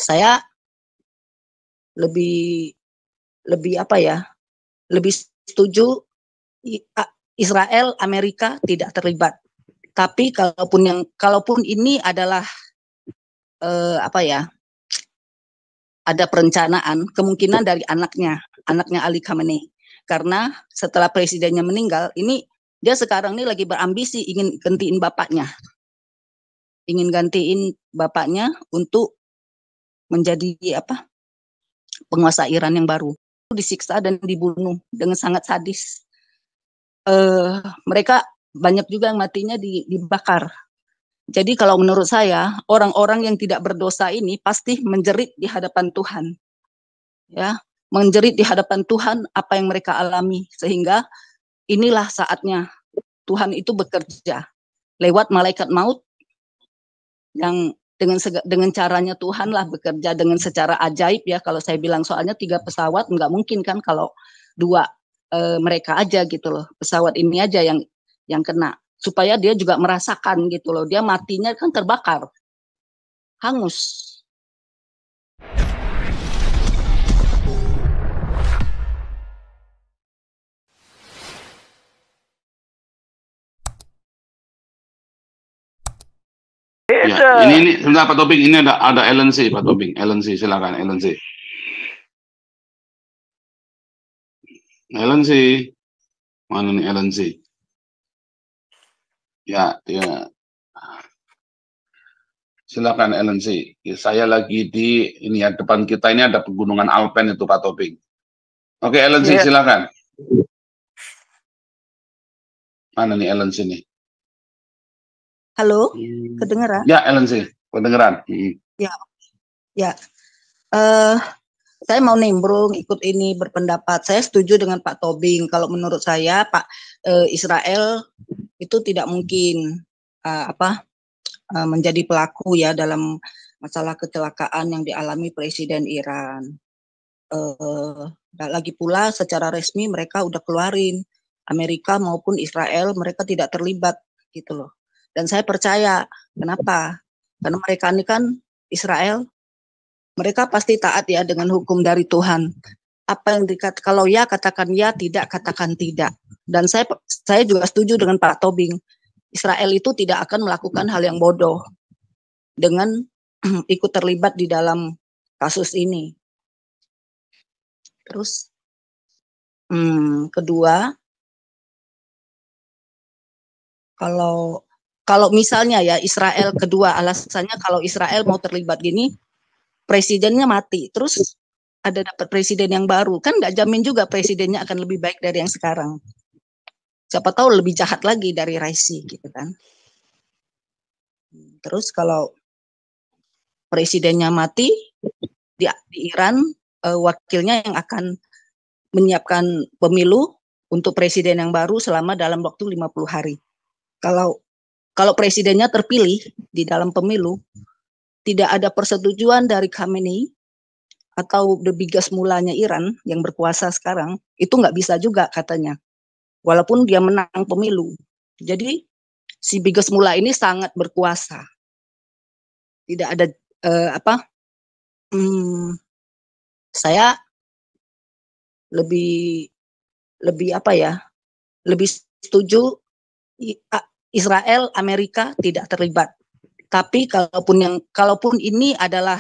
saya lebih lebih apa ya? Lebih setuju Israel, Amerika tidak terlibat. Tapi kalaupun ini adalah apa ya? Ada perencanaan, kemungkinan dari anaknya Ali Khamenei. Karena setelah presidennya meninggal, ini dia sekarang ini lagi berambisi ingin gantiin bapaknya untuk menjadi penguasa Iran yang baru. Disiksa dan dibunuh dengan sangat sadis. Mereka banyak juga yang matinya dibakar. Jadi kalau menurut saya, orang-orang yang tidak berdosa ini pasti menjerit di hadapan Tuhan. Ya, menjerit di hadapan Tuhan apa yang mereka alami, sehingga inilah saatnya Tuhan itu bekerja lewat malaikat maut yang dengan caranya Tuhan lah bekerja dengan secara ajaib ya. Kalau saya bilang, soalnya 3 pesawat nggak mungkin kan kalau 2 mereka aja gitu loh, pesawat ini aja yang kena, supaya dia juga merasakan gitu loh, dia matinya kan terbakar, hangus. Ya, ini sebentar Pak Tobing, ini ada Ellen C, Pak Tobing. Ellen C, silakan Ellen C. Ellen C. Mana nih Ellen C? Ya. Silakan Ellen C. Ya, saya lagi di ini ya, depan kita ini ada pegunungan Alpen itu Pak Tobing. Oke, Ellen C, silakan. Mana nih Ellen C nih? Halo, kedengeran? Ya, Ellen C, kedengeran. Ya. Saya mau nimbrung ikut ini berpendapat. Saya setuju dengan Pak Tobing. Kalau menurut saya Israel itu tidak mungkin menjadi pelaku ya dalam masalah kecelakaan yang dialami Presiden Iran. Lagi pula secara resmi mereka udah keluarin, Amerika maupun Israel mereka tidak terlibat gitu loh. Dan saya percaya, kenapa? Karena mereka ini kan Israel, mereka pasti taat ya dengan hukum dari Tuhan. Apa yang kalau ya katakan ya, tidak katakan tidak. Dan saya juga setuju dengan Pak Tobing. Israel itu tidak akan melakukan hal yang bodoh dengan ikut terlibat di dalam kasus ini. Terus kedua, kalau misalnya ya Israel, kedua alasannya kalau Israel mau terlibat gini, presidennya mati, terus ada dapat presiden yang baru, kan nggak jamin juga presidennya akan lebih baik dari yang sekarang. Siapa tahu lebih jahat lagi dari Raisi gitu kan. Terus kalau presidennya mati di Iran, wakilnya yang akan menyiapkan pemilu untuk presiden yang baru selama dalam waktu 50 hari. Kalau presidennya terpilih di dalam pemilu, tidak ada persetujuan dari Khamenei atau the biggest mulanya Iran yang berkuasa sekarang, itu nggak bisa juga katanya. Walaupun dia menang pemilu. Jadi si biggest mula ini sangat berkuasa. Tidak ada saya lebih setuju Israel, Amerika tidak terlibat. Tapi kalaupun ini adalah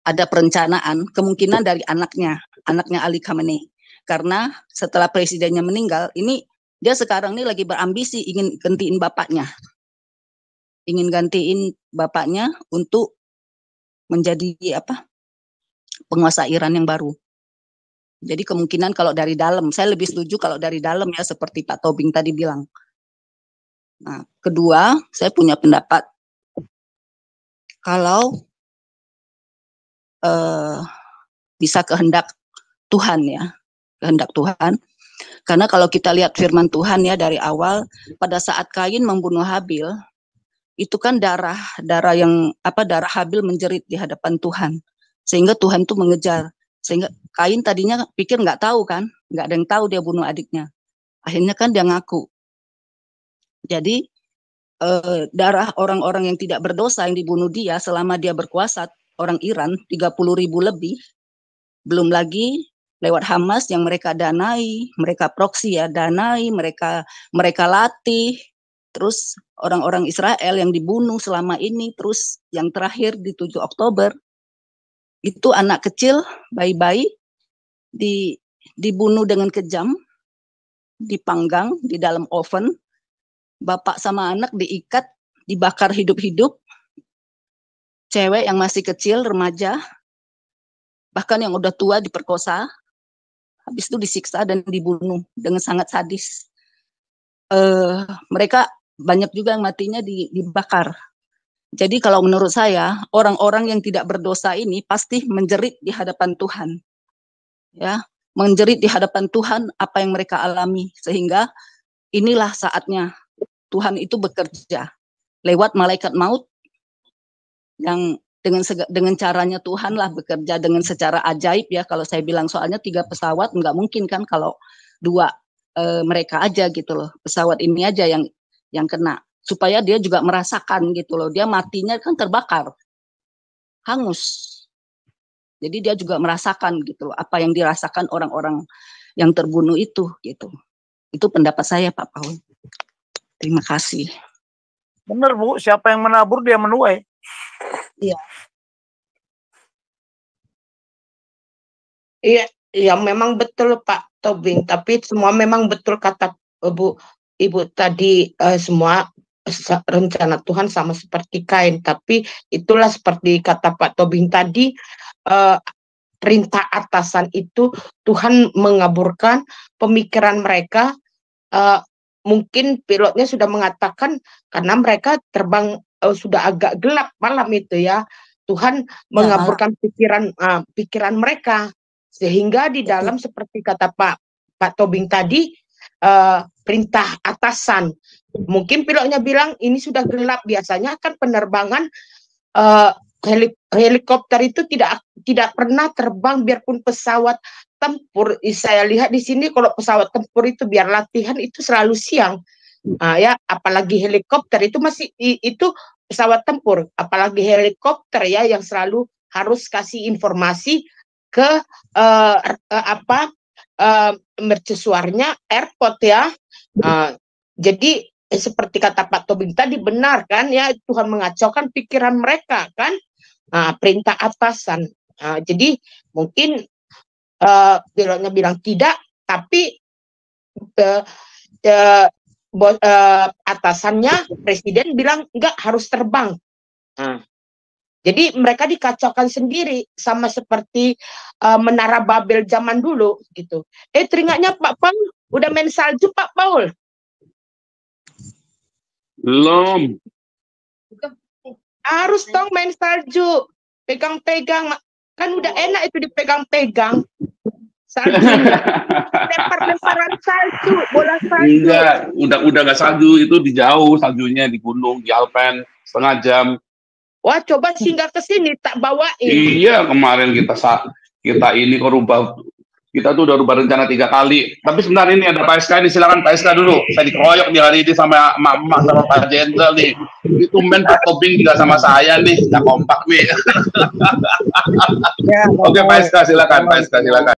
ada perencanaan, kemungkinan dari anaknya Ali Khamenei. Karena setelah presidennya meninggal, ini dia sekarang ini lagi berambisi ingin gantiin bapaknya untuk menjadi penguasa Iran yang baru. Jadi kemungkinan kalau dari dalam, saya lebih setuju kalau dari dalam ya, seperti Pak Tobing tadi bilang. Nah, kedua, saya punya pendapat kalau bisa kehendak Tuhan ya, kehendak Tuhan. Karena kalau kita lihat firman Tuhan ya dari awal, pada saat Kain membunuh Habil, itu kan darah Habil menjerit di hadapan Tuhan, sehingga Tuhan tuh mengejar. Sehingga Kain tadinya pikir nggak tahu kan, nggak ada yang tahu dia bunuh adiknya. Akhirnya kan dia ngaku. Jadi darah orang-orang yang tidak berdosa yang dibunuh dia selama dia berkuasa, orang Iran 30.000 lebih, belum lagi lewat Hamas yang mereka danai, mereka proksi ya, danai, mereka latih, terus orang-orang Israel yang dibunuh selama ini, terus yang terakhir di 7 Oktober, itu anak kecil, bayi-bayi, dibunuh dengan kejam, dipanggang di dalam oven, bapak sama anak diikat, dibakar hidup-hidup, cewek yang masih kecil, remaja, bahkan yang udah tua diperkosa, habis itu disiksa dan dibunuh dengan sangat sadis. Mereka banyak juga yang matinya dibakar. Jadi kalau menurut saya, orang-orang yang tidak berdosa ini pasti menjerit di hadapan Tuhan. Ya, menjerit di hadapan Tuhan apa yang mereka alami, sehingga inilah saatnya Tuhan itu bekerja lewat malaikat maut yang dengan caranya Tuhan lah bekerja dengan secara ajaib ya. Kalau saya bilang soalnya 3 pesawat nggak mungkin kan kalau 2 mereka aja gitu loh, pesawat ini aja yang kena, supaya dia juga merasakan gitu loh, dia matinya kan terbakar, hangus. Jadi dia juga merasakan gitu loh apa yang dirasakan orang-orang yang terbunuh itu gitu. Itu pendapat saya Pak Paul. Terima kasih. Benar Bu, siapa yang menabur dia menuai. Iya. Iya, ya memang betul Pak Tobing, tapi semua memang betul kata Ibu tadi, semua rencana Tuhan sama seperti Kain, tapi itulah seperti kata Pak Tobing tadi, perintah atasan itu Tuhan mengaburkan pemikiran mereka. Mungkin pilotnya sudah mengatakan karena mereka terbang sudah agak gelap malam itu ya, Tuhan mengaburkan pikiran mereka, sehingga di dalam seperti kata Pak Tobing tadi, perintah atasan, mungkin pilotnya bilang ini sudah gelap. Biasanya kan penerbangan helikopter itu tidak pernah terbang biarpun pesawat tempur. Saya lihat di sini kalau pesawat tempur itu biar latihan itu selalu siang. Ya, apalagi helikopter itu itu pesawat tempur, apalagi helikopter ya yang selalu harus kasih informasi ke mercusuarnya airport ya. Jadi seperti kata Pak Tobing tadi benar kan ya, Tuhan mengacaukan pikiran mereka kan, perintah atasan. Jadi mungkin pilotnya bilang tidak, tapi atasannya presiden bilang enggak, harus terbang. Jadi mereka dikacaukan sendiri sama seperti Menara Babel zaman dulu gitu. Teringatnya Pak Paul udah main salju Pak Paul? Belum. Harus dong main salju, pegang-pegang, kan udah enak itu dipegang-pegang. Saljunya, lempar-lemparan salju, bola salju. Enggak, udah nggak salju, itu di jauh saljunya, di gunung, di Alpen, setengah jam. Wah, coba singgah ke sini tak bawain. Iya, kemarin kita ini kok kita tuh udah rubah rencana 3 kali. Tapi sebentar, ini ada Pak SK ini, silakan Pak SK dulu. Saya dikeroyok di hari ini sama Mama sama Pak Jenderal nih. Itu men Pak Tobing juga sama saya nih, nggak kompak nih. Oke Pak SK silakan, Pak SK silakan.